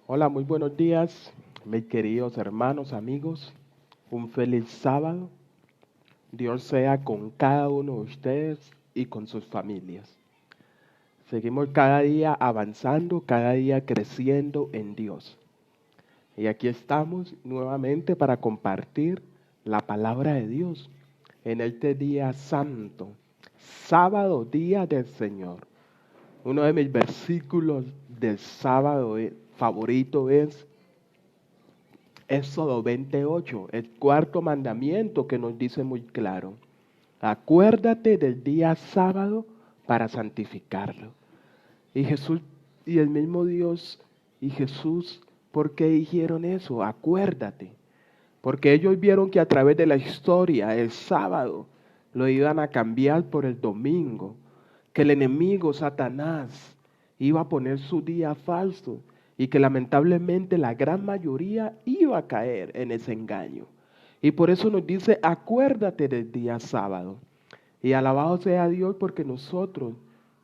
Hola, muy buenos días, mis queridos hermanos, amigos. Un feliz sábado. Dios sea con cada uno de ustedes y con sus familias. Seguimos cada día avanzando, cada día creciendo en Dios. Y aquí estamos nuevamente para compartir la palabra de Dios en este día santo, sábado, día del Señor. Uno de mis versículos del sábado favorito es Éxodo 28, el cuarto mandamiento que nos dice muy claro. Acuérdate del día sábado para santificarlo. Y Jesús, y el mismo Dios y Jesús, ¿por qué dijeron eso? Acuérdate. Porque ellos vieron que a través de la historia, el sábado, lo iban a cambiar por el domingo. Que el enemigo, Satanás, iba a poner su día falso y que lamentablemente la gran mayoría iba a caer en ese engaño. Y por eso nos dice, acuérdate del día sábado. Y alabado sea Dios porque nosotros,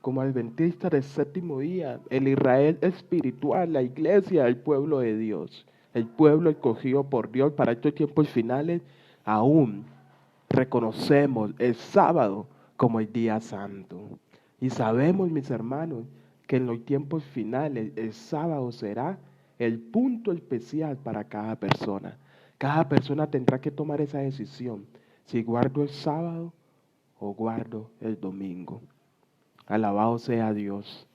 como adventistas del séptimo día, el Israel espiritual, la iglesia, el pueblo de Dios, el pueblo escogido por Dios para estos tiempos finales, aún reconocemos el sábado como el día santo. Y sabemos, mis hermanos, que en los tiempos finales el sábado será el punto especial para cada persona. Cada persona tendrá que tomar esa decisión, si guardo el sábado o guardo el domingo. Alabado sea Dios,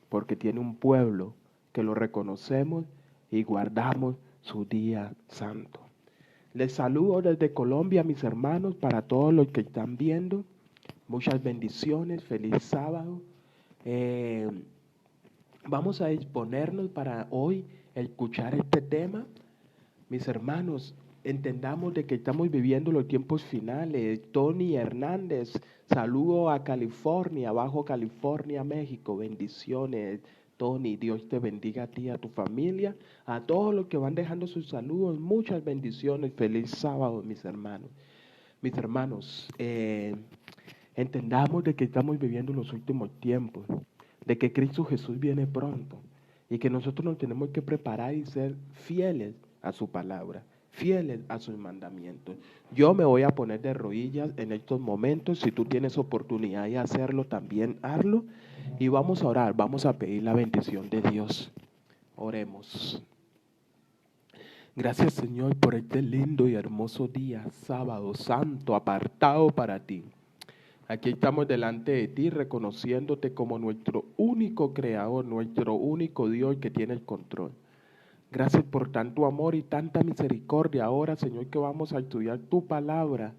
porque tiene un pueblo que lo reconocemos y guardamos su día santo. Les saludo desde Colombia, mis hermanos, para todos los que están viendo. Muchas bendiciones, feliz sábado. Eh, Vamos a disponernos para hoy escuchar este tema. Mis hermanos, entendamos de que estamos viviendo los tiempos finales. Tony Hernández, saludo a California, Bajo California, México. Bendiciones, Tony. Dios te bendiga a ti y a tu familia. A todos los que van dejando sus saludos, muchas bendiciones. Feliz sábado, mis hermanos. Mis hermanos, entendamos de que estamos viviendo los últimos tiempos, de que Cristo Jesús viene pronto y que nosotros nos tenemos que preparar y ser fieles a su palabra, fieles a sus mandamientos. Yo me voy a poner de rodillas en estos momentos. Si tú tienes oportunidad de hacerlo, también hazlo. Y vamos a orar, vamos a pedir la bendición de Dios. Oremos. Gracias, Señor, por este lindo y hermoso día, sábado santo, apartado para ti. Aquí estamos delante de ti reconociéndote como nuestro único creador, nuestro único Dios que tiene el control. Gracias por tanto amor y tanta misericordia. Ahora, Señor, que vamos a estudiar tu palabra.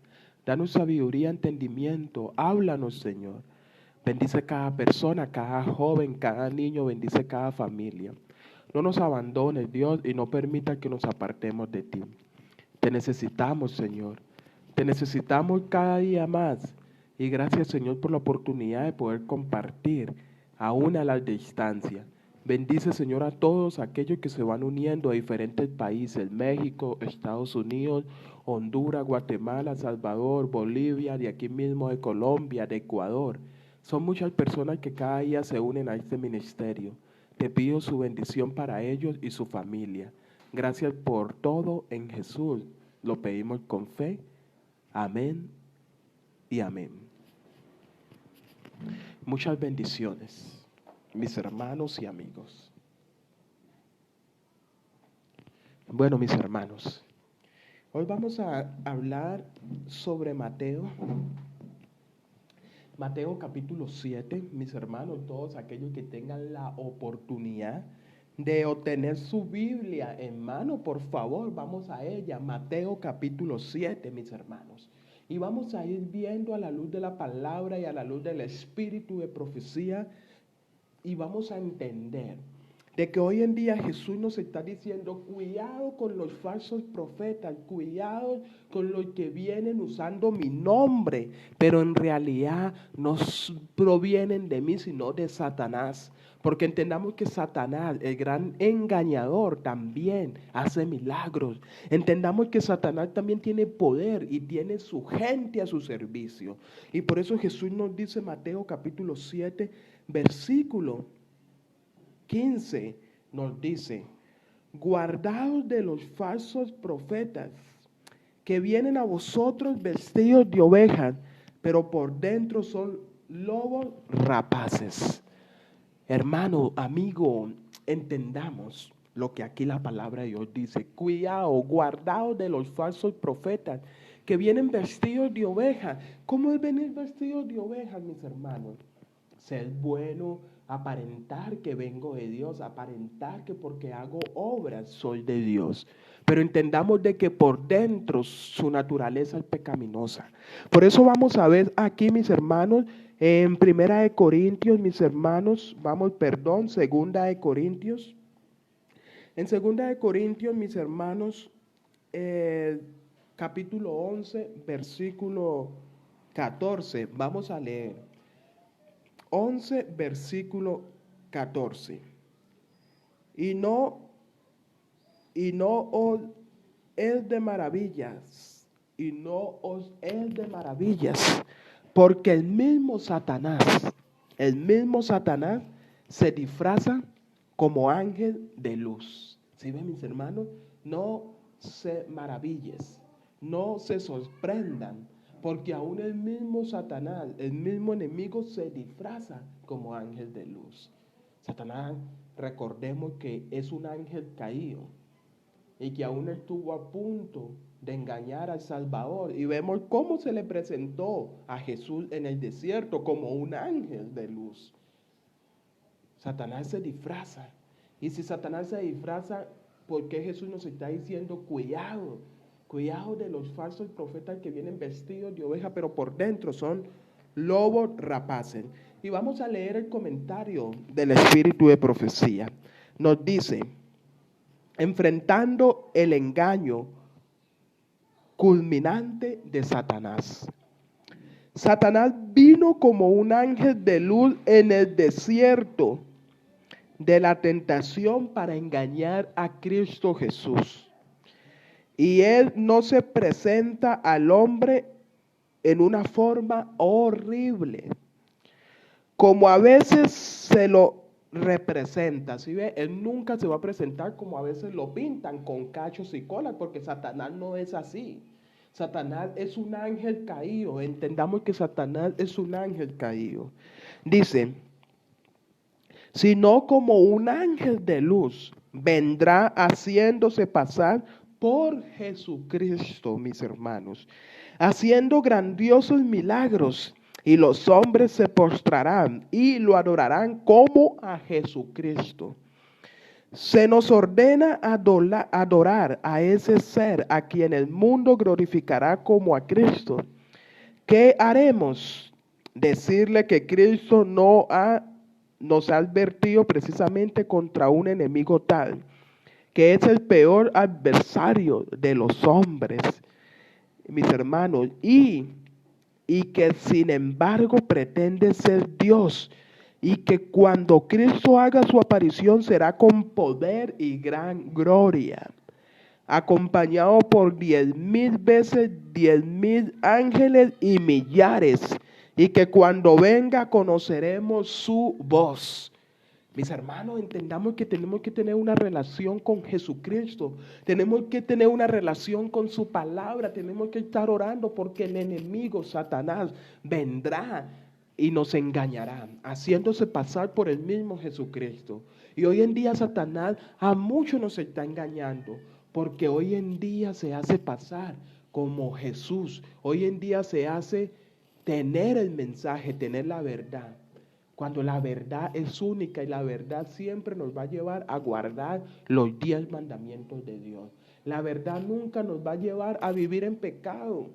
Danos sabiduría, entendimiento. Háblanos, Señor. Bendice cada persona, cada joven, cada niño. Bendice cada familia. No nos abandones, Dios, y no permita que nos apartemos de ti. Te necesitamos, Señor. Te necesitamos cada día más. Y gracias, Señor, por la oportunidad de poder compartir aún a la distancia. Bendice, Señor, a todos aquellos que se van uniendo a diferentes países: México, Estados Unidos, Honduras, Guatemala, Salvador, Bolivia, de aquí mismo de Colombia, de Ecuador. Son muchas personas que cada día se unen a este ministerio. Te pido su bendición para ellos y su familia. Gracias por todo en Jesús. Lo pedimos con fe. Amén y amén. Muchas bendiciones, mis hermanos y amigos. Bueno, mis hermanos, hoy vamos a hablar sobre Mateo. Mateo capítulo 7, mis hermanos, todos aquellos que tengan la oportunidad de obtener su Biblia en mano, por favor, vamos a ella. Mateo capítulo 7, mis hermanos. Y vamos a ir viendo a la luz de la palabra y a la luz del espíritu de profecía, y vamos a entender de que hoy en día Jesús nos está diciendo: cuidado con los falsos profetas, cuidado con los que vienen usando mi nombre, pero en realidad no provienen de mí, sino de Satanás. Porque entendamos que Satanás, el gran engañador, también hace milagros. Entendamos que Satanás también tiene poder y tiene su gente a su servicio. Y por eso Jesús nos dice, Mateo capítulo 7, versículo 15, nos dice: guardaos de los falsos profetas, que vienen a vosotros vestidos de ovejas, pero por dentro son lobos rapaces. Hermano, amigo, entendamos lo que aquí la palabra de Dios dice. Cuidado, guardaos de los falsos profetas, que vienen vestidos de ovejas. ¿Cómo es venir vestidos de ovejas, mis hermanos? Ser bueno, aparentar que vengo de Dios, aparentar que porque hago obras soy de Dios. Pero entendamos de que por dentro su naturaleza es pecaminosa. Por eso vamos a ver aquí, mis hermanos, en Primera de Corintios, mis hermanos, Segunda de Corintios. En Segunda de Corintios, mis hermanos, capítulo 11, versículo 14, vamos a leer. 11, versículo 14. Y no os es de maravillas, porque el mismo Satanás se disfraza como ángel de luz. ¿Sí ven, mis hermanos? No se maravilles, no se sorprendan, porque aún el mismo Satanás, el mismo enemigo, se disfraza como ángel de luz. Satanás, recordemos que es un ángel caído y que aún estuvo a punto de engañar al Salvador. Y vemos cómo se le presentó a Jesús en el desierto como un ángel de luz. Satanás se disfraza. Y si Satanás se disfraza, ¿por qué Jesús nos está diciendo cuidado? Cuidado de los falsos profetas que vienen vestidos de oveja, pero por dentro son lobos rapaces. Y vamos a leer el comentario del Espíritu de Profecía. Nos dice, enfrentando el engaño culminante de Satanás. Satanás vino como un ángel de luz en el desierto de la tentación para engañar a Cristo Jesús. Y él no se presenta al hombre en una forma horrible, como a veces se lo representa. ¿Sí ve? Él nunca se va a presentar como a veces lo pintan, con cachos y colas, porque Satanás no es así. Satanás es un ángel caído. Entendamos que Satanás es un ángel caído. Dice, sino como un ángel de luz vendrá haciéndose pasar por Jesucristo, mis hermanos, haciendo grandiosos milagros, y los hombres se postrarán y lo adorarán como a Jesucristo. Se nos ordena adorar a ese ser a quien el mundo glorificará como a Cristo. ¿Qué haremos? Decirle que Cristo nos ha advertido precisamente contra un enemigo tal, que es el peor adversario de los hombres, mis hermanos, y que sin embargo pretende ser Dios, y que cuando Cristo haga su aparición será con poder y gran gloria, acompañado por 10,000 veces 10,000 ángeles y millares, y que cuando venga conoceremos su voz. Mis hermanos, entendamos que tenemos que tener una relación con Jesucristo. Tenemos que tener una relación con su palabra. Tenemos que estar orando porque el enemigo, Satanás, vendrá y nos engañará, haciéndose pasar por el mismo Jesucristo. Y hoy en día Satanás a muchos nos está engañando, porque hoy en día se hace pasar como Jesús. Hoy en día se hace tener el mensaje, tener la verdad, cuando la verdad es única y la verdad siempre nos va a llevar a guardar los 10 mandamientos de Dios. La verdad nunca nos va a llevar a vivir en pecado,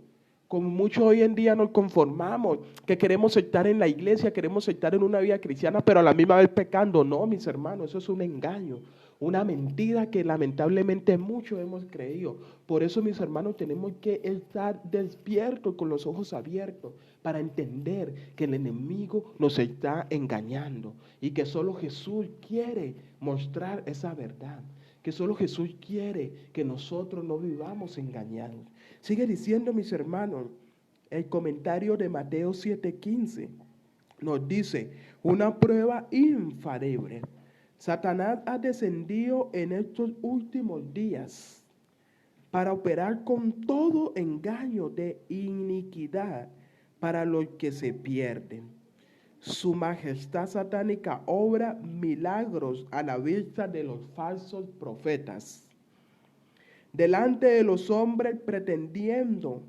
como muchos hoy en día nos conformamos, que queremos estar en la iglesia, queremos estar en una vida cristiana, pero a la misma vez pecando. No, mis hermanos, eso es un engaño, una mentira que lamentablemente muchos hemos creído. Por eso, mis hermanos, tenemos que estar despiertos, con los ojos abiertos, para entender que el enemigo nos está engañando y que solo Jesús quiere mostrar esa verdad, que solo Jesús quiere que nosotros no vivamos engañados. Sigue diciendo, mis hermanos, el comentario de Mateo 7:15 nos dice, una prueba infalible Satanás ha descendido en estos últimos días para operar con todo engaño de iniquidad para los que se pierden. Su majestad satánica obra milagros a la vista de los falsos profetas, delante de los hombres pretendiendo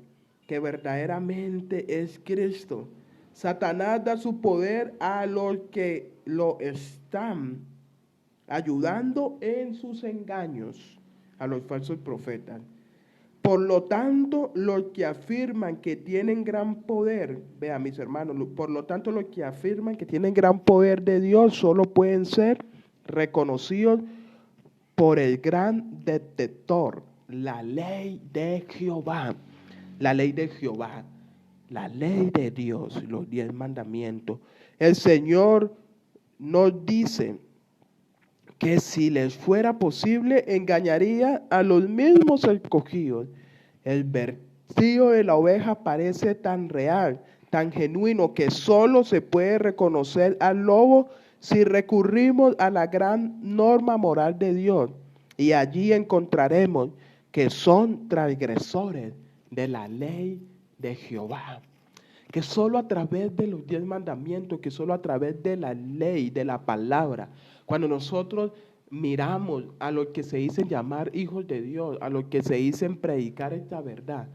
que verdaderamente es Cristo. Satanás da su poder a los que lo están ayudando en sus engaños, a los falsos profetas. Por lo tanto, los que afirman que tienen gran poder, vean mis hermanos, por lo tanto los que afirman que tienen gran poder de Dios solo pueden ser reconocidos por el gran detector, la ley de Jehová. La ley de Jehová, la ley de Dios, los 10 mandamientos. El Señor nos dice que si les fuera posible, engañaría a los mismos escogidos. El vestido de la oveja parece tan real, tan genuino, que solo se puede reconocer al lobo si recurrimos a la gran norma moral de Dios. Y allí encontraremos que son transgresores de la ley de Jehová. Que solo a través de los 10 mandamientos, que solo a través de la ley, de la palabra, cuando nosotros miramos a los que se dicen llamar hijos de Dios, a los que se dicen predicar esta verdad,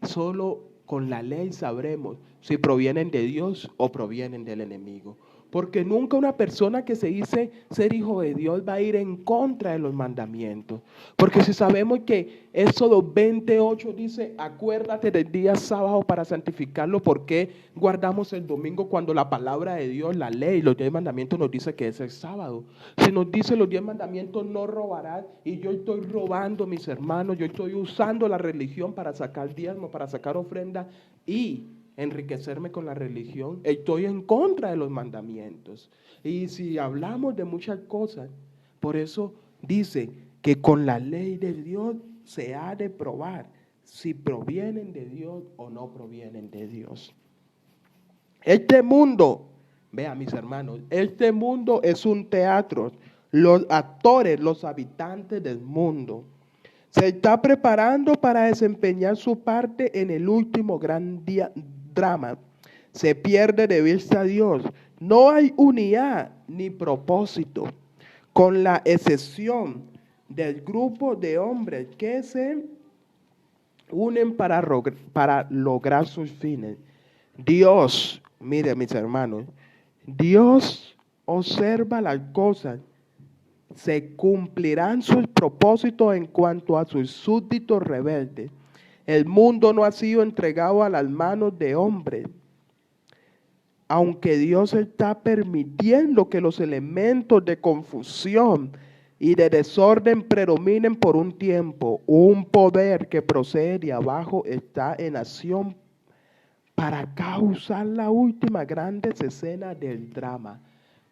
solo con la ley sabremos si provienen de Dios o provienen del enemigo. Porque nunca una persona que se dice ser hijo de Dios va a ir en contra de los mandamientos. Porque si sabemos que Éxodo 28 dice, acuérdate del día sábado para santificarlo, ¿por qué guardamos el domingo cuando la palabra de Dios, la ley, los 10 mandamientos nos dice que es el sábado? Si nos dice los 10 mandamientos, no robarás, y yo estoy robando, mis hermanos, yo estoy usando la religión para sacar diezmo, para sacar ofrenda y enriquecerme con la religión, estoy en contra de los mandamientos. Y si hablamos de muchas cosas, por eso dice que con la ley de Dios se ha de probar si provienen de Dios o no provienen de Dios. Este mundo, vean mis hermanos, este mundo es un teatro. Los actores, los habitantes del mundo, se está preparando para desempeñar su parte en el último gran drama. Se pierde de vista a Dios. No hay unidad ni propósito, con la excepción del grupo de hombres que se unen para lograr sus fines. Dios, mire mis hermanos, Dios observa las cosas. Se cumplirán sus propósitos en cuanto a sus súbditos rebeldes. El mundo no ha sido entregado a las manos de hombres, aunque Dios está permitiendo que los elementos de confusión y de desorden predominen por un tiempo. Un poder que procede de abajo está en acción para causar la última grande escena del drama.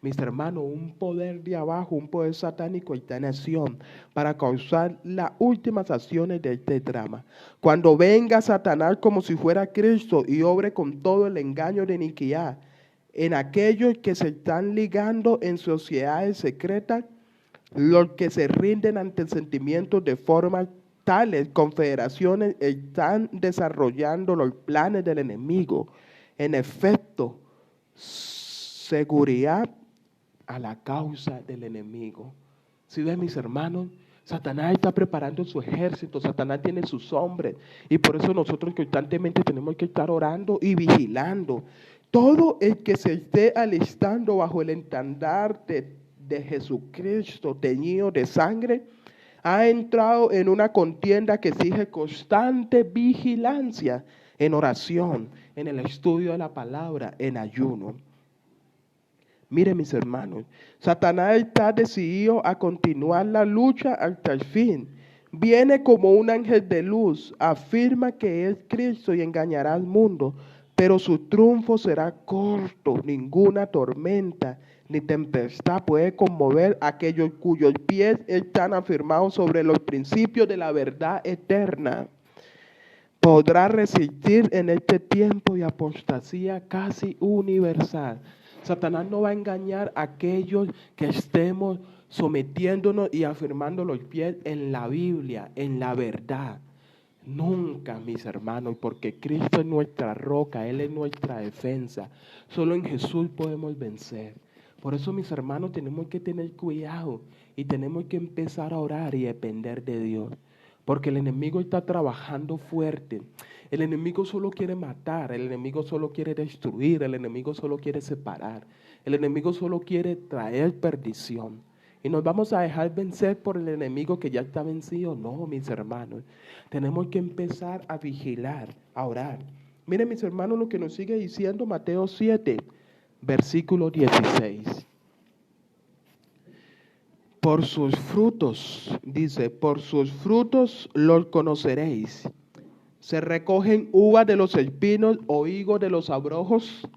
Mis hermanos, un poder de abajo, un poder satánico está en acción para causar las últimas acciones de este drama. Cuando venga Satanás como si fuera Cristo y obre con todo el engaño de iniquidad en aquellos que se están ligando en sociedades secretas, los que se rinden ante sentimientos de formas tales confederaciones están desarrollando los planes del enemigo. En efecto, seguridad a la causa del enemigo. Si ven mis hermanos, Satanás está preparando su ejército, Satanás tiene sus hombres y por eso nosotros constantemente tenemos que estar orando y vigilando. Todo el que se esté alistando bajo el estandarte de Jesucristo teñido de sangre ha entrado en una contienda que exige constante vigilancia en oración, en el estudio de la palabra, en ayuno. Miren mis hermanos, Satanás está decidido a continuar la lucha hasta el fin. Viene como un ángel de luz, afirma que es Cristo y engañará al mundo, pero su triunfo será corto. Ninguna tormenta ni tempestad puede conmover a aquellos cuyos pies están afirmados sobre los principios de la verdad eterna. Podrá resistir en este tiempo de apostasía casi universal. Satanás no va a engañar a aquellos que estemos sometiéndonos y afirmando los pies en la Biblia, en la verdad. Nunca, mis hermanos, porque Cristo es nuestra roca, Él es nuestra defensa. Solo en Jesús podemos vencer. Por eso, mis hermanos, tenemos que tener cuidado y tenemos que empezar a orar y depender de Dios. Porque el enemigo está trabajando fuerte. El enemigo solo quiere matar, el enemigo solo quiere destruir, el enemigo solo quiere separar. El enemigo solo quiere traer perdición. ¿Y nos vamos a dejar vencer por el enemigo que ya está vencido? No, mis hermanos. Tenemos que empezar a vigilar, a orar. Miren, mis hermanos, lo que nos sigue diciendo Mateo 7, versículo 16. Por sus frutos, dice, por sus frutos los conoceréis. ¿Se recogen uvas de los espinos o higos de los abrojos?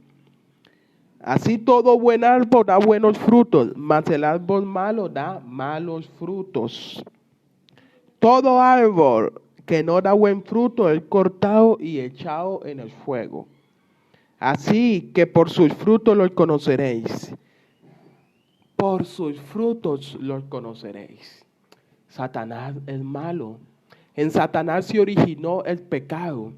Así todo buen árbol da buenos frutos, mas el árbol malo da malos frutos. Todo árbol que no da buen fruto es cortado y echado en el fuego. Así que por sus frutos los conoceréis. Por sus frutos los conoceréis. Satanás es malo. En Satanás se originó el pecado.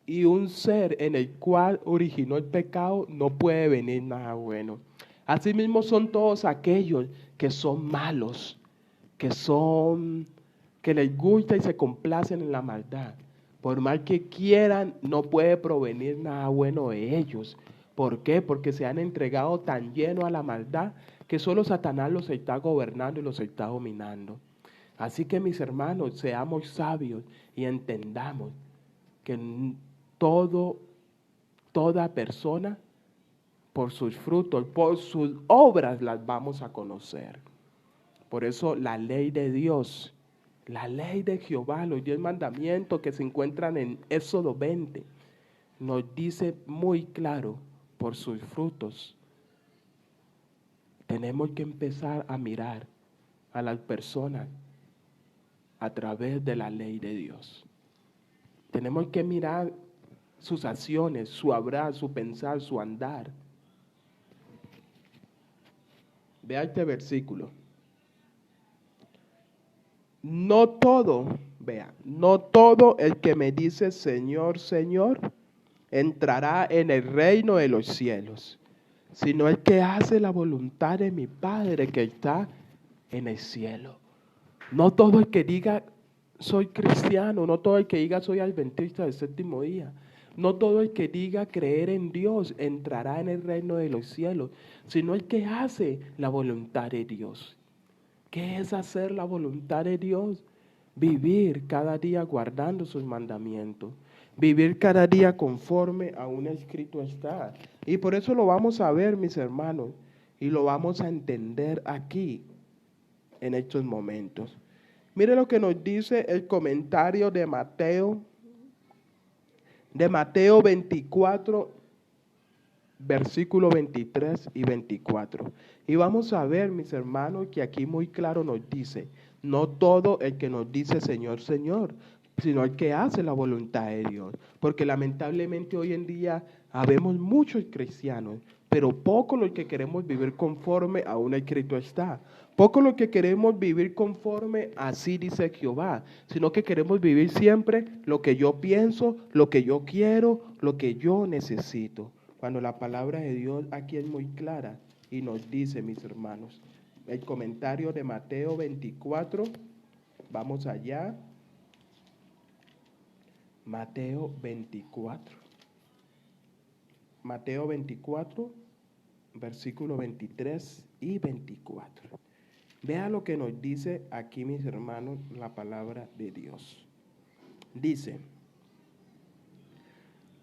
Y un ser en el cual originó el pecado no puede venir nada bueno. Asimismo son todos aquellos que son malos, que les gusta y se complacen en la maldad. Por mal que quieran, no puede provenir nada bueno de ellos. ¿Por qué? Porque se han entregado tan lleno a la maldad que solo Satanás los está gobernando y los está dominando. Así que, mis hermanos, seamos sabios y entendamos que toda persona, por sus frutos, por sus obras las vamos a conocer. Por eso la ley de Dios, la ley de Jehová, los 10 mandamientos que se encuentran en Éxodo 20, nos dice muy claro, por sus frutos. Tenemos que empezar a mirar a las personas a través de la ley de Dios. Tenemos que mirar sus acciones, su hablar, su pensar, su andar. Vea este versículo. No todo el que me dice Señor, Señor, entrará en el reino de los cielos, sino el que hace la voluntad de mi Padre que está en el cielo. No todo el que diga soy cristiano, no todo el que diga soy adventista del séptimo día, no todo el que diga creer en Dios entrará en el reino de los cielos, sino el que hace la voluntad de Dios. ¿Qué es hacer la voluntad de Dios? Vivir cada día guardando sus mandamientos. Vivir cada día conforme a un escrito está. Y por eso lo vamos a ver, mis hermanos, y lo vamos a entender aquí, en estos momentos. Mire lo que nos dice el comentario de Mateo 24, versículos 23 y 24. Y vamos a ver, mis hermanos, que aquí muy claro nos dice, no todo el que nos dice Señor, Señor, sino el que hace la voluntad de Dios. Porque lamentablemente hoy en día habemos muchos cristianos, pero poco los que queremos vivir conforme a un escrito está. Poco los que queremos vivir conforme así dice Jehová, sino que queremos vivir siempre lo que yo pienso, lo que yo quiero, lo que yo necesito. Cuando la palabra de Dios aquí es muy clara y nos dice, mis hermanos, el comentario de Mateo 24, vamos allá, Mateo 24, versículo 23 y 24. Vea lo que nos dice aquí, mis hermanos, la palabra de Dios. Dice,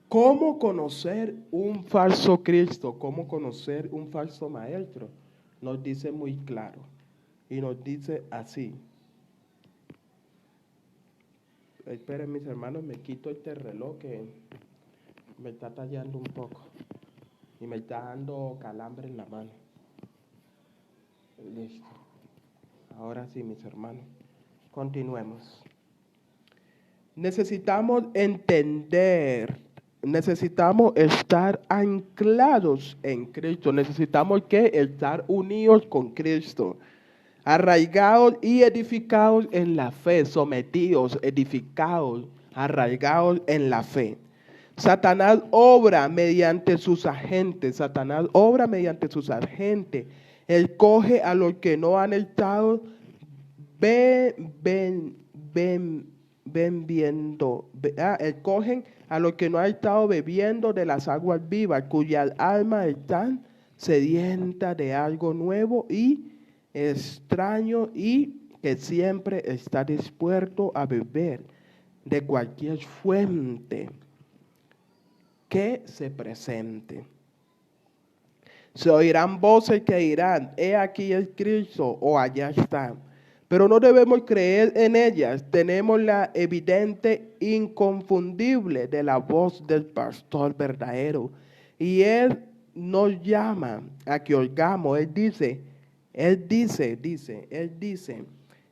¿cómo conocer un falso Cristo? ¿Cómo conocer un falso maestro? Nos dice muy claro. Y nos dice así. Esperen, mis hermanos, me quito este reloj que me está tallando un poco. Y me está dando calambre en la mano. Listo. Ahora sí, mis hermanos. Continuemos. Necesitamos entender necesitamos estar anclados en Cristo. Necesitamos que estar unidos con Cristo. Arraigados y edificados en la fe, sometidos, edificados, arraigados en la fe. Satanás obra mediante sus agentes. Satanás obra mediante sus agentes. Él coge a los que no han estado cogen a los que no han estado bebiendo de las aguas vivas, cuyas almas están sedientas de algo nuevo y extraño, y que siempre está dispuesto a beber de cualquier fuente que se presente. Se oirán voces que dirán: he aquí el Cristo, o allá está. Pero no debemos creer en ellas. Tenemos la evidente, inconfundible de la voz del pastor verdadero. Y Él nos llama a que oigamos. Él dice,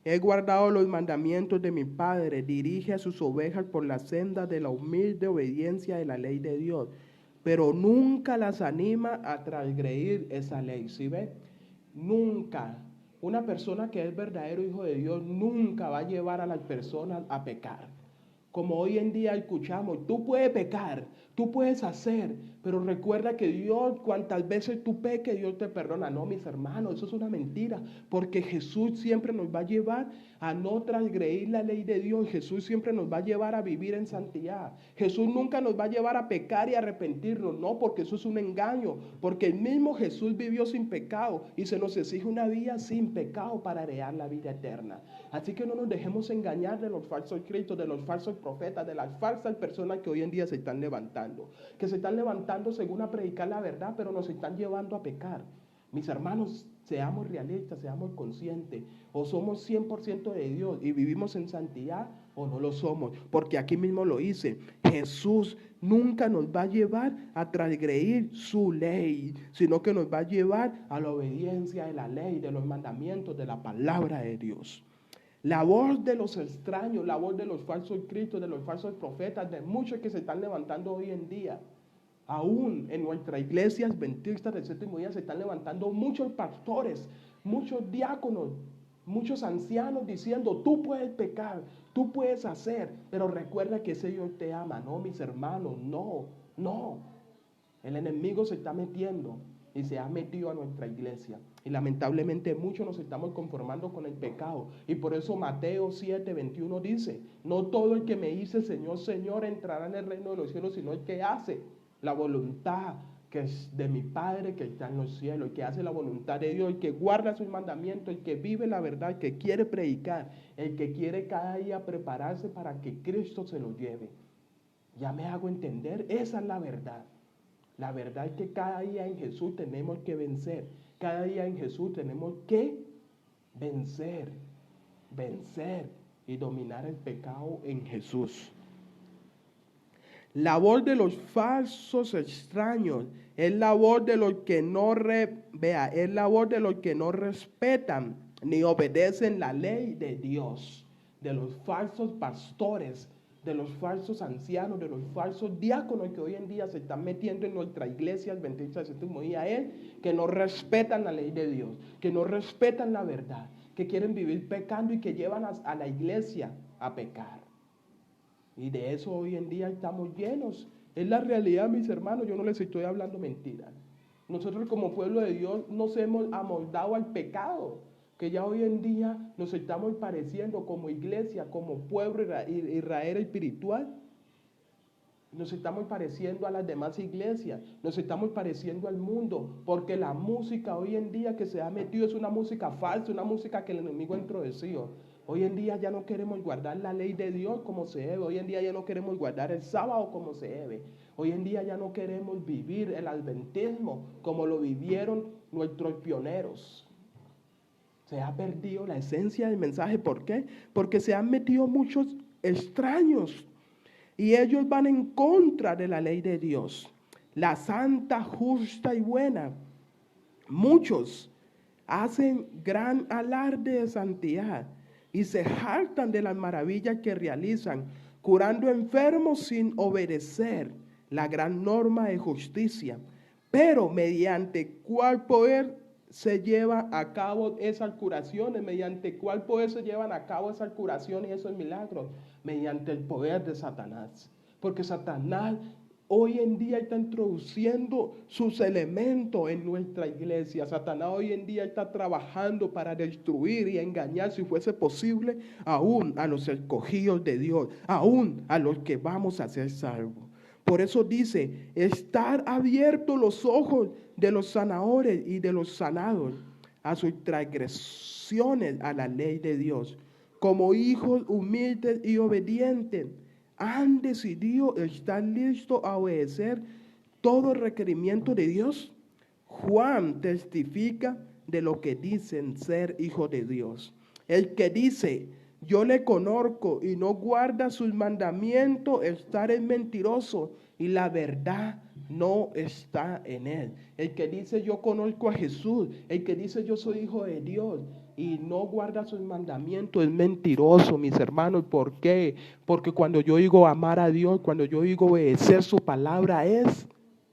he guardado los mandamientos de mi Padre, dirige a sus ovejas por la senda de la humilde obediencia de la ley de Dios, pero nunca las anima a transgredir esa ley. ¿Sí ve? Nunca. Una persona que es verdadero hijo de Dios nunca va a llevar a las personas a pecar. Como hoy en día escuchamos, tú puedes pecar, tú puedes hacer, pero recuerda que Dios, cuantas veces tú peques, Dios te perdona. No, mis hermanos, eso es una mentira, porque Jesús siempre nos va a llevar a no transgredir la ley de Dios. Jesús siempre nos va a llevar a vivir en santidad. Jesús nunca nos va a llevar a pecar y arrepentirnos, no, porque eso es un engaño, porque el mismo Jesús vivió sin pecado y se nos exige una vida sin pecado para heredar la vida eterna. Así que no nos dejemos engañar de los falsos cristos, de los falsos profetas, de las falsas personas que hoy en día se están levantando, que se están levantando según a predicar la verdad, pero nos están llevando a pecar. Mis hermanos, seamos realistas, seamos conscientes, o somos 100% de Dios y vivimos en santidad, o no lo somos, porque aquí mismo lo dice, Jesús nunca nos va a llevar a transgredir su ley, sino que nos va a llevar a la obediencia de la ley, de los mandamientos, de la palabra de Dios. La voz de los extraños, la voz de los falsos cristos, de los falsos profetas, de muchos que se están levantando hoy en día. Aún en nuestras iglesias adventistas del séptimo día se están levantando muchos pastores, muchos diáconos, muchos ancianos diciendo: tú puedes pecar, tú puedes hacer, pero recuerda que ese Dios te ama. No, mis hermanos, no. El enemigo se está metiendo y se ha metido a nuestra iglesia. Y lamentablemente muchos nos estamos conformando con el pecado. Y por eso Mateo 7:21 dice: no todo el que me dice Señor, Señor entrará en el reino de los cielos, sino el que hace la voluntad que es de mi Padre que está en los cielos, el que hace la voluntad de Dios, el que guarda sus mandamientos, el que vive la verdad, el que quiere predicar, el que quiere cada día prepararse para que Cristo se lo lleve. Ya me hago entender, esa es la verdad. La verdad es que cada día en Jesús tenemos que vencer. Cada día en Jesús tenemos que vencer y dominar el pecado en Jesús. La voz de los falsos extraños es la voz de los que es la voz de los que no respetan ni obedecen la ley de Dios, de los falsos pastores, de los falsos ancianos, de los falsos diáconos que hoy en día se están metiendo en nuestra iglesia adventista del séptimo día, que no respetan la ley de Dios, que no respetan la verdad, que quieren vivir pecando y que llevan a la iglesia a pecar. Y de eso hoy en día estamos llenos. Es la realidad, mis hermanos, yo no les estoy hablando mentiras. Nosotros como pueblo de Dios nos hemos amoldado al pecado, que ya hoy en día nos estamos pareciendo como iglesia, como pueblo Israel espiritual. Nos estamos pareciendo a las demás iglesias, nos estamos pareciendo al mundo, porque la música hoy en día que se ha metido es una música falsa, una música que el enemigo ha introducido. Hoy en día ya no queremos guardar la ley de Dios como se debe, hoy en día ya no queremos guardar el sábado como se debe, hoy en día ya no queremos vivir el adventismo como lo vivieron nuestros pioneros. Se ha perdido la esencia del mensaje. ¿Por qué? Porque se han metido muchos extraños y ellos van en contra de la ley de Dios, la santa, justa y buena. Muchos hacen gran alarde de santidad y se jactan de las maravillas que realizan, curando enfermos sin obedecer la gran norma de justicia. Pero mediante cuál poder se lleva a cabo esas curaciones, mediante cuál poder se llevan a cabo esas curaciones y esos milagros, mediante el poder de Satanás. Porque Satanás hoy en día está introduciendo sus elementos en nuestra iglesia. Satanás hoy en día está trabajando para destruir y engañar, si fuese posible, aún a los escogidos de Dios, aún a los que vamos a ser salvos. Por eso dice, estar abiertos los ojos de los sanadores y de los sanados a sus transgresiones a la ley de Dios. Como hijos humildes y obedientes, han decidido estar listos a obedecer todo requerimiento de Dios. Juan testifica de lo que dicen ser hijos de Dios. El que dice, yo le conozco y no guarda sus mandamientos, estar es mentiroso y la verdad no está en él. El que dice yo conozco a Jesús, el que dice yo soy hijo de Dios y no guarda sus mandamientos es mentiroso, mis hermanos. ¿Por qué? Porque cuando yo digo amar a Dios, cuando yo digo obedecer su palabra es,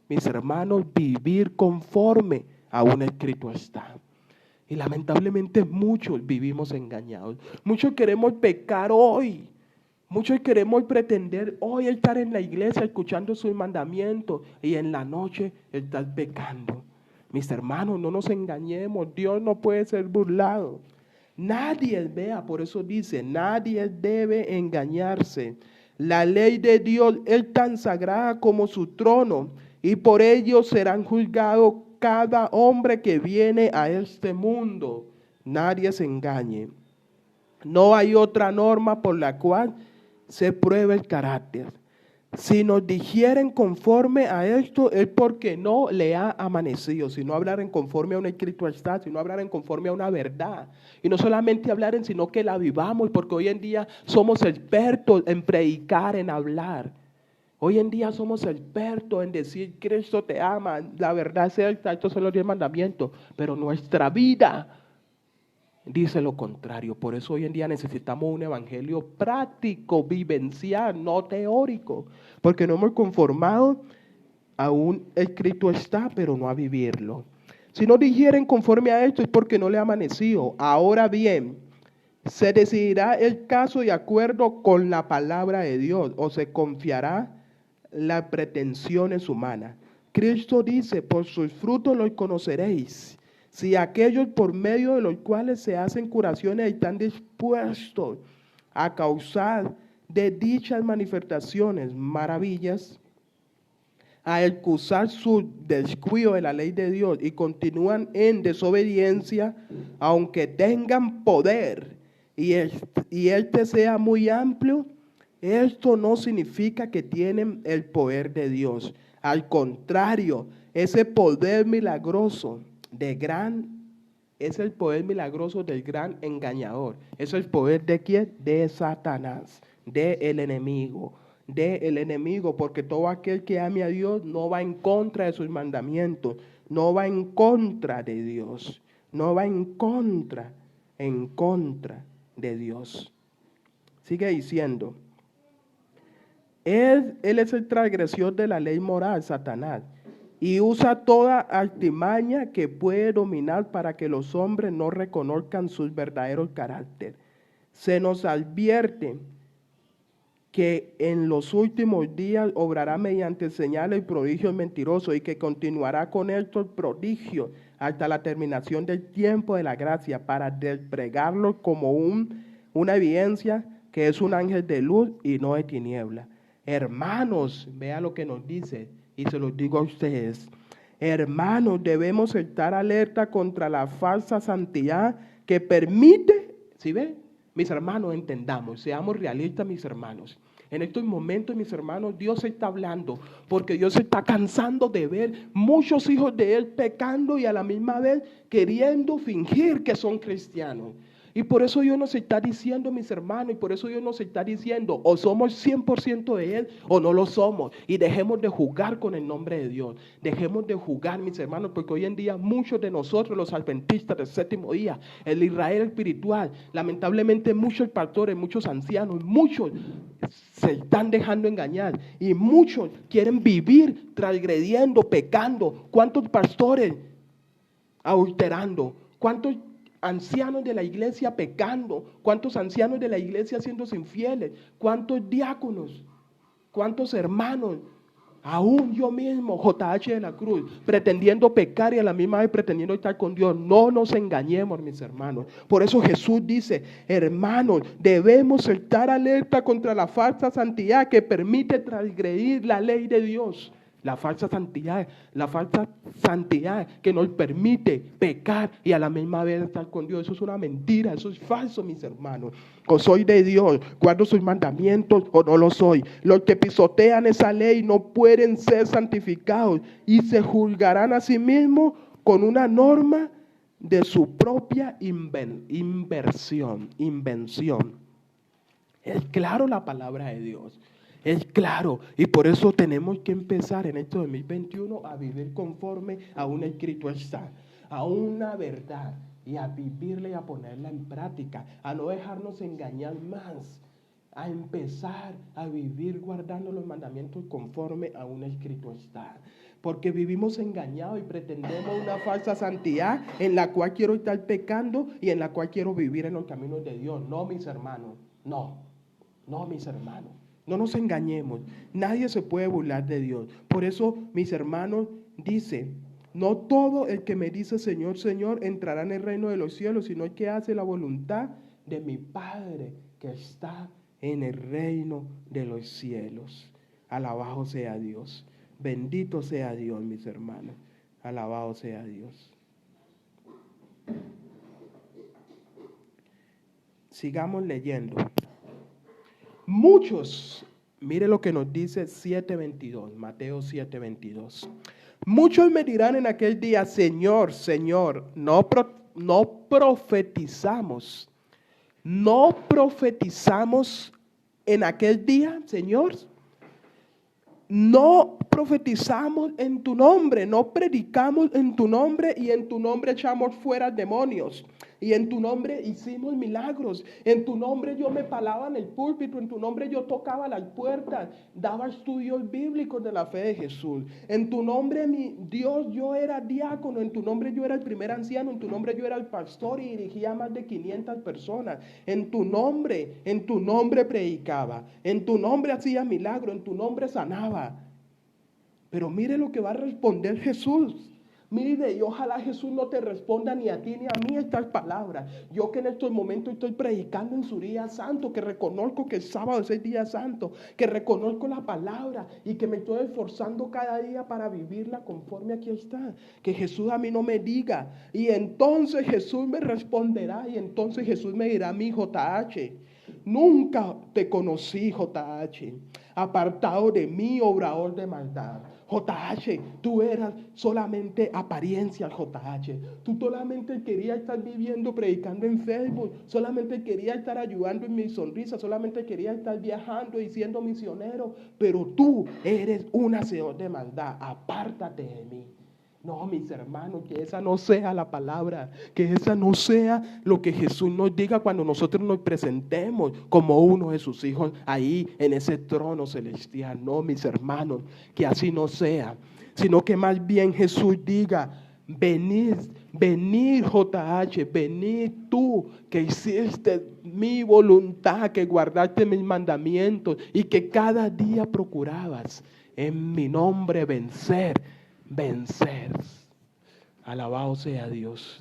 mis hermanos, vivir conforme a un escrito está. Y lamentablemente muchos vivimos engañados. Muchos queremos pecar hoy. Muchos queremos pretender hoy estar en la iglesia escuchando sus mandamientos y en la noche estar pecando. Mis hermanos, no nos engañemos. Dios no puede ser burlado. Nadie, vea, por eso dice, nadie debe engañarse. La ley de Dios es tan sagrada como su trono y por ello serán juzgados cada hombre que viene a este mundo. Nadie se engañe. No hay otra norma por la cual se pruebe el carácter. Si nos digieren conforme a esto es porque no le ha amanecido. Si no hablaren conforme a un escrito está, si no hablaren conforme a una verdad. Y no solamente hablaren, sino que la vivamos, porque hoy en día somos expertos en predicar, en hablar. Hoy en día somos expertos en decir, Cristo te ama, la verdad es esta, estos son los 10 mandamientos, pero nuestra vida dice lo contrario. Por eso hoy en día necesitamos un evangelio práctico, vivencial, no teórico, porque no hemos conformado a un escrito está, pero no a vivirlo. Si no digieren conforme a esto es porque no le ha amanecido. Ahora bien, se decidirá el caso de acuerdo con la palabra de Dios o se confiará las pretensiones humanas. Cristo dice, por sus frutos los conoceréis. Si aquellos por medio de los cuales se hacen curaciones están dispuestos a causar de dichas manifestaciones maravillas, a excusar su descuido de la ley de Dios y continúan en desobediencia, aunque tengan poder y este sea muy amplio, esto no significa que tienen el poder de Dios. Al contrario, ese poder milagroso es el poder milagroso del gran engañador. Es el poder de ¿quién? De Satanás, del enemigo. Porque todo aquel que ame a Dios no va en contra de sus mandamientos, no va en contra de Dios, no va en contra de Dios. Sigue diciendo, él es el transgresor de la ley moral, Satanás, y usa toda artimaña que puede dominar para que los hombres no reconozcan su verdadero carácter. Se nos advierte que en los últimos días obrará mediante señales y prodigios mentirosos y que continuará con estos prodigios hasta la terminación del tiempo de la gracia para desplegarlo como una evidencia que es un ángel de luz y no de tiniebla. Hermanos, vea lo que nos dice y se los digo a ustedes. Hermanos, debemos estar alerta contra la falsa santidad que permite, ¿sí ve? Mis hermanos, entendamos, seamos realistas, mis hermanos. En estos momentos, mis hermanos, Dios está hablando porque Dios se está cansando de ver muchos hijos de Él pecando y a la misma vez queriendo fingir que son cristianos. Y por eso Dios nos está diciendo, mis hermanos, y por eso Dios nos está diciendo, o somos 100% de Él o no lo somos. Y dejemos de jugar con el nombre de Dios. Dejemos de jugar, mis hermanos, porque hoy en día muchos de nosotros, los adventistas del séptimo día, el Israel espiritual, lamentablemente muchos pastores, muchos ancianos, muchos se están dejando engañar. Y muchos quieren vivir transgrediendo, pecando. ¿Cuántos pastores adulterando? ¿Cuántos ancianos de la iglesia pecando? ¿Cuántos ancianos de la iglesia siéndose infieles? ¿Cuántos diáconos? ¿Cuántos hermanos? Aún yo mismo, JH de la Cruz, pretendiendo pecar y a la misma vez pretendiendo estar con Dios. No nos engañemos, mis hermanos. Por eso Jesús dice, hermanos, debemos estar alerta contra la falsa santidad que permite transgredir la ley de Dios. La falsa santidad que nos permite pecar y a la misma vez estar con Dios. Eso es una mentira, eso es falso, mis hermanos. O soy de Dios, guardo sus mandamientos o no lo soy. Los que pisotean esa ley no pueden ser santificados y se juzgarán a sí mismos con una norma de su propia invención. Es claro la palabra de Dios. Es claro, y por eso tenemos que empezar en este 2021 a vivir conforme a un escrito está, a una verdad, y a vivirla y a ponerla en práctica, a no dejarnos engañar más, a empezar a vivir guardando los mandamientos conforme a un escrito está. Porque vivimos engañados y pretendemos una falsa santidad en la cual quiero estar pecando y en la cual quiero vivir en los caminos de Dios. No, mis hermanos, no, mis hermanos. No nos engañemos, nadie se puede burlar de Dios. Por eso, mis hermanos, dice, no todo el que me dice Señor, Señor, entrará en el reino de los cielos, sino el que hace la voluntad de mi Padre que está en el reino de los cielos. Alabado sea Dios. Bendito sea Dios, mis hermanos. Alabado sea Dios. Sigamos leyendo. Muchos, mire lo que nos dice 7:22, Mateo 7:22. Muchos me dirán en aquel día, Señor, Señor, no profetizamos en aquel día, Señor. No profetizamos en tu nombre, no predicamos en tu nombre y en tu nombre echamos fuera demonios. Y en tu nombre hicimos milagros. En tu nombre yo me paraba en el púlpito. En tu nombre yo tocaba las puertas. Daba estudios bíblicos de la fe de Jesús. En tu nombre, mi Dios, yo era diácono. En tu nombre yo era el primer anciano. En tu nombre yo era el pastor y dirigía a más de 500 personas. En tu nombre predicaba. En tu nombre hacía milagros. En tu nombre sanaba. Pero mire lo que va a responder Jesús. Mire, y ojalá Jesús no te responda ni a ti ni a mí estas palabras. Yo que en estos momentos estoy predicando en su día santo, que reconozco que el sábado es el día santo, que reconozco la palabra y que me estoy esforzando cada día para vivirla conforme aquí está. Que Jesús a mí no me diga. Y entonces Jesús me responderá y entonces Jesús me dirá a mí, JH, nunca te conocí, JH, apartado de mí, obrador de maldad. JH, tú eras solamente apariencia, JH. Tú solamente querías estar viviendo, predicando en Facebook. Solamente querías estar ayudando en mi sonrisa. Solamente querías estar viajando y siendo misionero. Pero tú eres un hacedor de maldad. Apártate de mí. No, mis hermanos, que esa no sea la palabra, que esa no sea lo que Jesús nos diga cuando nosotros nos presentemos como uno de sus hijos ahí en ese trono celestial. No, mis hermanos, que así no sea, sino que más bien Jesús diga, venid JH, venid tú que hiciste mi voluntad, que guardaste mis mandamientos y que cada día procurabas en mi nombre vencer. Alabado sea Dios.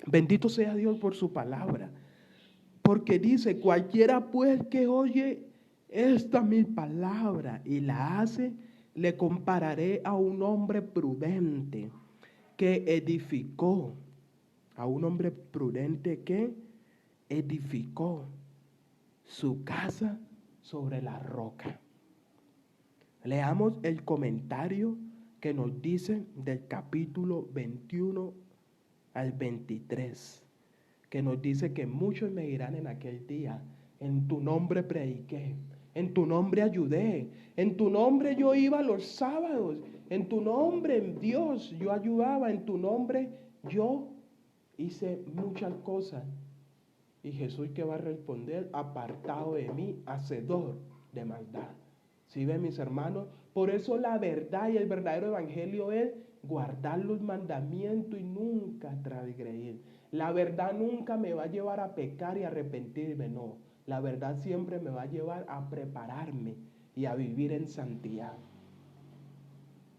Bendito sea Dios por su palabra. Porque dice, cualquiera pues que oye esta mi palabra y la hace, le compararé a un hombre prudente que edificó. A un hombre prudente que edificó su casa sobre la roca. Leamos el comentario que nos dice del capítulo 21 al 23, que nos dice que muchos me dirán en aquel día, en tu nombre prediqué, en tu nombre ayudé, en tu nombre yo iba los sábados, en tu nombre, Dios, yo ayudaba, en tu nombre yo hice muchas cosas. Y Jesús, ¿qué va a responder? Apartado de mí, hacedor de maldad. ¿Sí ven, mis hermanos? Por eso la verdad y el verdadero evangelio es guardar los mandamientos y nunca transgredir. La verdad nunca me va a llevar a pecar y arrepentirme, no. La verdad siempre me va a llevar a prepararme y a vivir en santidad.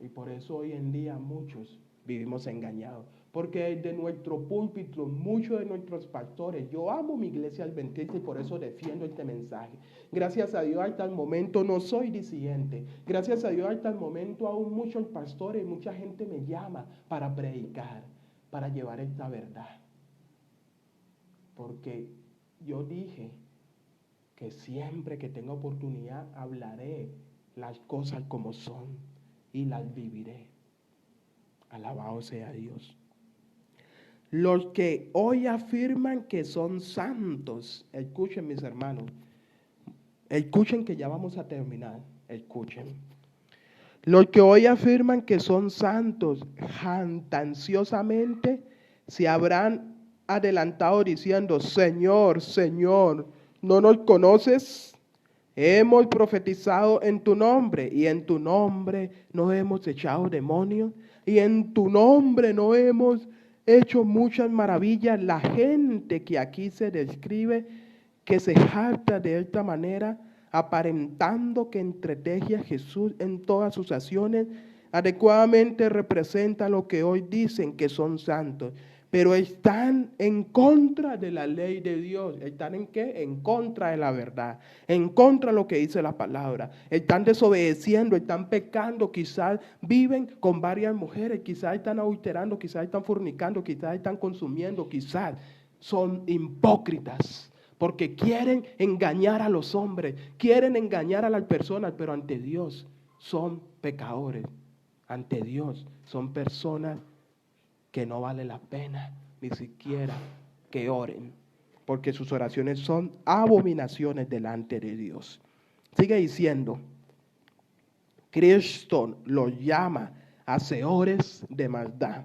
Y por eso hoy en día muchos vivimos engañados. Porque de nuestro púlpito, muchos de nuestros pastores, yo amo mi iglesia adventista y por eso defiendo este mensaje. Gracias a Dios hasta el momento no soy disidente. Gracias a Dios hasta el momento aún muchos pastores, mucha gente me llama para predicar, para llevar esta verdad. Porque yo dije que siempre que tenga oportunidad hablaré las cosas como son y las viviré. Alabado sea Dios. Los que hoy afirman que son santos, escuchen mis hermanos, escuchen que ya vamos a terminar, escuchen. Los que hoy afirman que son santos, jactanciosamente se habrán adelantado diciendo, Señor, Señor, ¿no nos conoces? Hemos profetizado en tu nombre y en tu nombre no hemos echado demonios y en tu nombre no hemos hecho muchas maravillas. La gente que aquí se describe, que se jacta de esta manera, aparentando que entreteje a Jesús en todas sus acciones, adecuadamente representa lo que hoy dicen que son santos. Pero están en contra de la ley de Dios. ¿Están en qué? En contra de la verdad. En contra de lo que dice la palabra. Están desobedeciendo, están pecando. Quizás viven con varias mujeres. Quizás están adulterando, quizás están fornicando, quizás están consumiendo. Quizás son hipócritas. Porque quieren engañar a los hombres. Quieren engañar a las personas. Pero ante Dios son pecadores. Ante Dios son personas que no vale la pena ni siquiera que oren, porque sus oraciones son abominaciones delante de Dios. Sigue diciendo, Cristo los llama hacedores de maldad,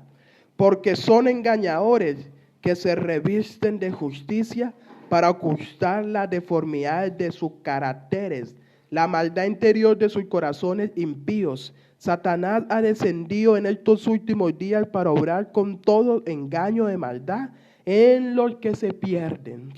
porque son engañadores que se revisten de justicia para ocultar las deformidades de sus caracteres, la maldad interior de sus corazones impíos. Satanás ha descendido en estos últimos días para obrar con todo engaño de maldad en los que se pierden.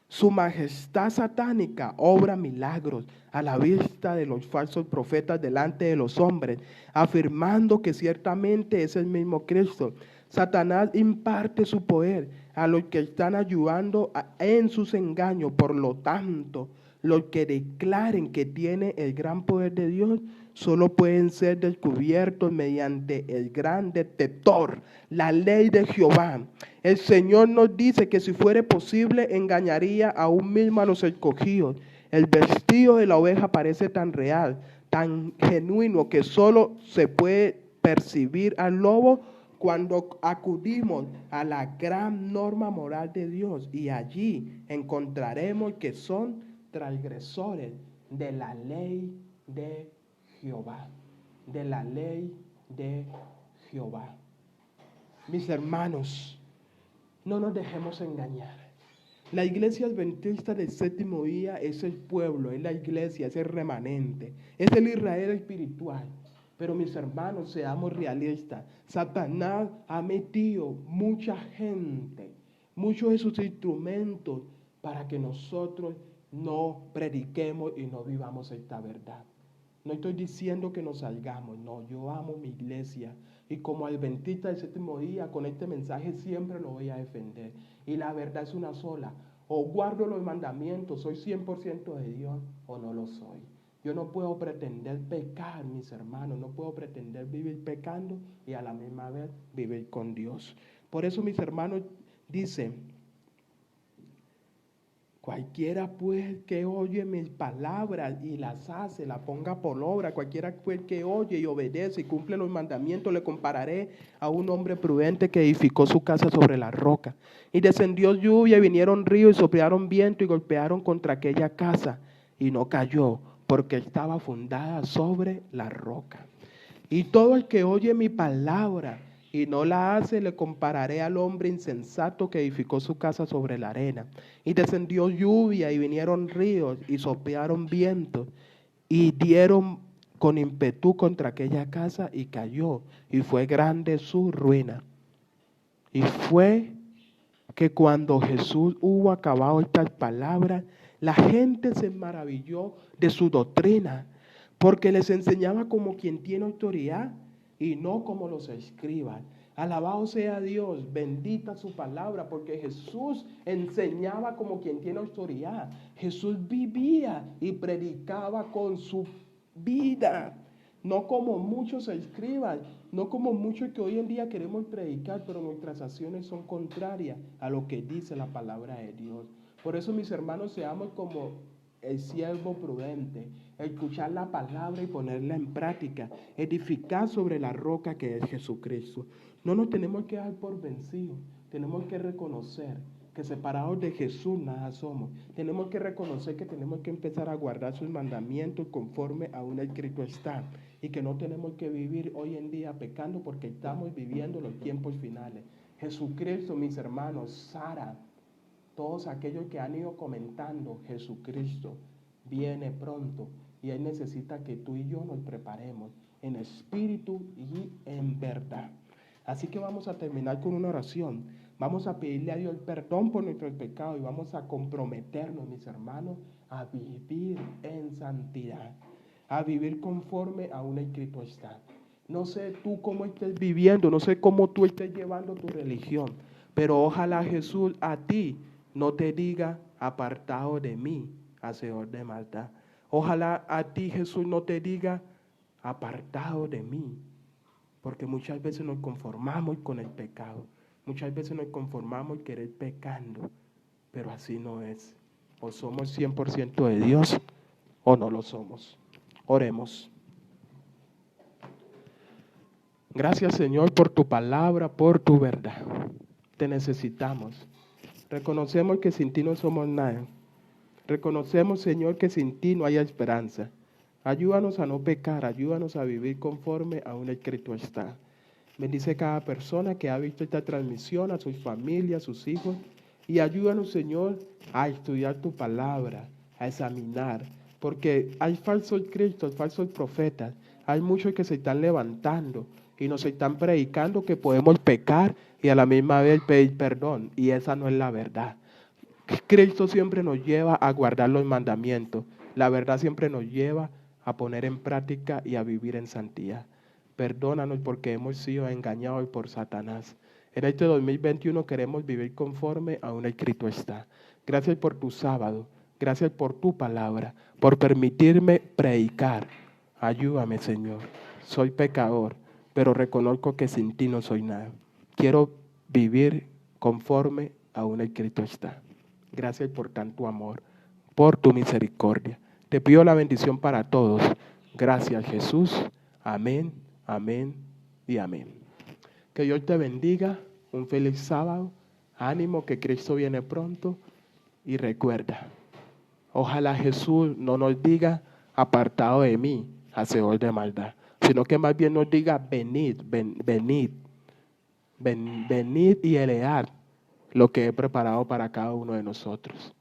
Su majestad satánica obra milagros a la vista de los falsos profetas delante de los hombres, afirmando que ciertamente es el mismo Cristo. Satanás imparte su poder a los que están ayudando en sus engaños. Por lo tanto, los que declaren que tiene el gran poder de Dios solo pueden ser descubiertos mediante el gran detector, la ley de Jehová. El Señor nos dice que si fuere posible engañaría aún mismo a los escogidos. El vestido de la oveja parece tan real, tan genuino, que solo se puede percibir al lobo cuando acudimos a la gran norma moral de Dios, y allí encontraremos que son transgresores de la ley de Jehová, de la ley de Jehová. Mis hermanos, no nos dejemos engañar. La iglesia adventista del séptimo día es el pueblo, es la iglesia, es el remanente, es el Israel espiritual. Pero mis hermanos, seamos realistas. Satanás ha metido mucha gente, muchos de sus instrumentos para que nosotros no prediquemos y no vivamos esta verdad. No estoy diciendo que nos salgamos, no, yo amo mi iglesia y como adventista del séptimo día con este mensaje siempre lo voy a defender. Y la verdad es una sola, o guardo los mandamientos, soy 100% de Dios o no lo soy. Yo no puedo pretender pecar, mis hermanos, no puedo pretender vivir pecando y a la misma vez vivir con Dios. Por eso, mis hermanos, dicen, Cualquiera pues que oye mis palabras y las hace, las ponga por obra, cualquiera pues que oye y obedece y cumple los mandamientos, le compararé a un hombre prudente que edificó su casa sobre la roca. Y descendió lluvia y vinieron ríos y soplaron viento y golpearon contra aquella casa y no cayó porque estaba fundada sobre la roca. Y todo el que oye mi palabra y no la hace, le compararé al hombre insensato que edificó su casa sobre la arena. Y descendió lluvia y vinieron ríos y soplaron vientos y dieron con ímpetu contra aquella casa y cayó. Y fue grande su ruina. Y fue que cuando Jesús hubo acabado estas palabras, la gente se maravilló de su doctrina, porque les enseñaba como quien tiene autoridad y no como los escribas. Alabado sea Dios, bendita su palabra, porque Jesús enseñaba como quien tiene autoridad. Jesús vivía y predicaba con su vida, no como muchos escribas, no como muchos que hoy en día queremos predicar, pero nuestras acciones son contrarias a lo que dice la palabra de Dios. Por eso, mis hermanos, seamos como el siervo prudente, escuchar la palabra y ponerla en práctica, edificar sobre la roca que es Jesucristo. No nos tenemos que dar por vencidos, tenemos que reconocer que separados de Jesús nada somos. Tenemos que reconocer que tenemos que empezar a guardar sus mandamientos conforme a un escrito está, y que no tenemos que vivir hoy en día pecando porque estamos viviendo los tiempos finales. Jesucristo, mis hermanos, Sara, todos aquellos que han ido comentando, Jesucristo viene pronto y Él necesita que tú y yo nos preparemos en espíritu y en verdad. Así que vamos a terminar con una oración. Vamos a pedirle a Dios perdón por nuestros pecados y vamos a comprometernos, mis hermanos, a vivir en santidad, a vivir conforme a un escrito está. No sé tú cómo estés viviendo, no sé cómo tú estés llevando tu religión, pero ojalá Jesús a ti no te diga apartado de mí, hacedor de maldad. Ojalá a ti Jesús no te diga apartado de mí, porque muchas veces nos conformamos con el pecado. Muchas veces nos conformamos querer pecando, pero así no es. O somos 100% de Dios o no lo somos. Oremos. Gracias, Señor, por tu palabra, por tu verdad. Te necesitamos. Reconocemos que sin ti no somos nada. Reconocemos, Señor, que sin ti no hay esperanza. Ayúdanos a no pecar, ayúdanos a vivir conforme a un escrito está. Bendice cada persona que ha visto esta transmisión, a sus familias, a sus hijos, y ayúdanos, Señor, a estudiar tu palabra, a examinar, porque hay falsos cristos, falsos profetas, hay muchos que se están levantando y nos están predicando que podemos pecar y a la misma vez pedir perdón, y esa no es la verdad. Cristo siempre nos lleva a guardar los mandamientos, la verdad siempre nos lleva a poner en práctica y a vivir en santidad. Perdónanos porque hemos sido engañados por Satanás. En este 2021 queremos vivir conforme a un escrito está. Gracias por tu sábado, gracias por tu palabra, por permitirme predicar. Ayúdame, Señor. Soy pecador, pero reconozco que sin ti no soy nada. Quiero vivir conforme a un escrito está. Gracias por tanto amor, por tu misericordia. Te pido la bendición para todos. Gracias, Jesús. Amén, amén y amén. Que Dios te bendiga. Un feliz sábado. Ánimo que Cristo viene pronto. Y recuerda, ojalá Jesús no nos diga apartado de mí, hacedor de maldad, sino que más bien nos diga venid, venid y heredad lo que he preparado para cada uno de nosotros.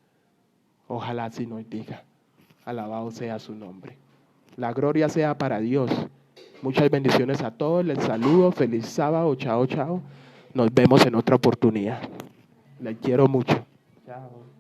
Ojalá así nos diga. Alabado sea su nombre. La gloria sea para Dios. Muchas bendiciones a todos. Les saludo. Feliz sábado. Chao, chao. Nos vemos en otra oportunidad. Les quiero mucho. Chao.